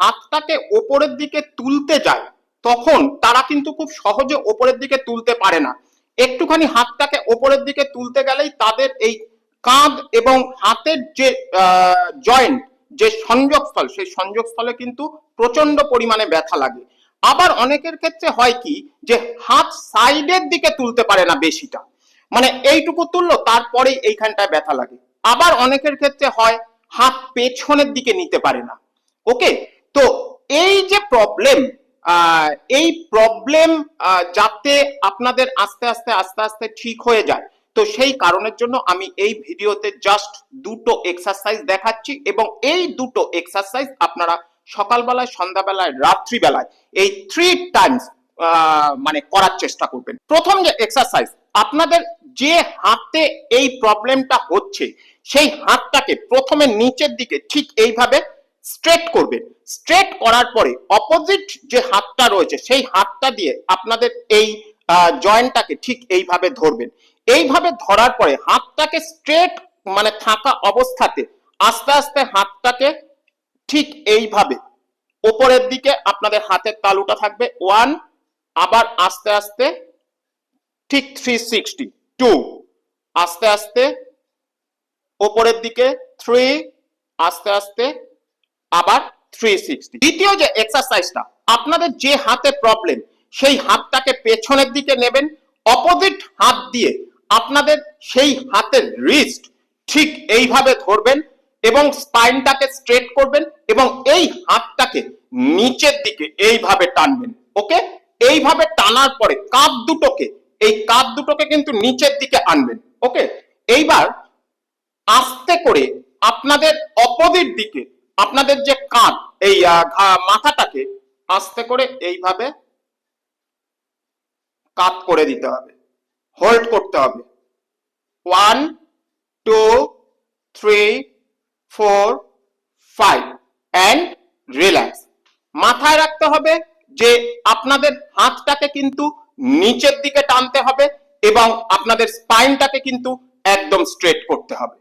হাতটাকে ওপরের দিকে তুলতে যায় তখন তারা কিন্তু খুব সহজে ওপরের দিকে তুলতে পারে না। একটুখানি হাতটাকে ওপরের দিকে তুলতে গেলেই তাদের এই কাঁধ এবং হাতের যে জয়েন্ট, যে সংযোগস্থল, সেই সংযোগস্থলে কিন্তু প্রচন্ড পরিমাণে ব্যথা লাগে। আবার অনেকের ক্ষেত্রে হয় কি, যে হাত সাইডের দিকে তুলতে পারে না বেশিটা, মানে এইটুকু তুললো তারপরেই এইখানটায় ব্যথা লাগে। আবার অনেকের ক্ষেত্রে হয় হাত পেছনের দিকে নিতে পারে না। ওকে, তো এই যে প্রবলেম, এই প্রবলেম যাতে আপনাদের আস্তে আস্তে আস্তে আস্তে ঠিক হয়ে যায়, তো সেই কারণের জন্য আমি এই ভিডিওতে জাস্ট দুটো এক্সারসাইজ দেখাচ্ছি, এবং এই দুটো এক্সারসাইজ আপনারা সকালবেলায়, সন্ধ্যাবেলায়, রাত্রিবেলায় এই 3 টাইমস মানে করার চেষ্টা করবেন। প্রথম যে এক্সারসাইজ, আপনাদের যে হাতে এই প্রবলেমটা হচ্ছে সেই হাতটাকে প্রথমে নিচের দিকে ঠিক এইভাবে স্ট্রেট করবেন। স্ট্রেট করার পরে অপোজিট যে হাতটা রয়েছে সেই হাতটা দিয়ে আপনাদের এই জয়েন্টটাকে ঠিক এইভাবে ধরবেন। এইভাবে ধরার পরে হাতটাকে স্ট্রেট মানে থাকা অবস্থাতে আস্তে আস্তে হাতটাকে ঠিক এইভাবে উপরের দিকে আপনাদের হাতের তালুটা থাকবে 1, আবার আস্তে আস্তে ঠিক 360, 2, আস্তে আস্তে উপরের দিকে 3, আস্তে আস্তে আবার 360। দ্বিতীয় যে এক্সারসাইজটা, আপনাদের যে হাতে প্রবলেম সেই হাতটাকে পেছনের দিকে নেবেন, অপোজিট হাত দিয়ে আপনাদের সেই হাতের রিস্ট ঠিক এইভাবে ধরবেন এবং স্পাইনটাকে স্ট্রেট করবেন এবং এই হাতটাকে নিচের দিকে এইভাবে টানবেন। ওকে, এইভাবে টানার পরে কাঁধ দুটোকে কিন্তু নিচের দিকে আনবেন। ওকে, এইবার আস্তে করে আপনাদের অপোজিট দিকে আপনাদের যে কাঁধ, এই মাথাটাকে আস্তে করে এইভাবে কাত করে দিতে হবে, হোল্ড করতে হবে। 1, 2, 3, 4, 5 এন্ড রিল্যাক্স। মাথায় রাখতে হবে যে আপনাদের হাতটাকে কিন্তু নিচের দিকে টানতে হবে এবং আপনাদের স্পাইনটাকে কিন্তু একদম স্ট্রেট করতে হবে।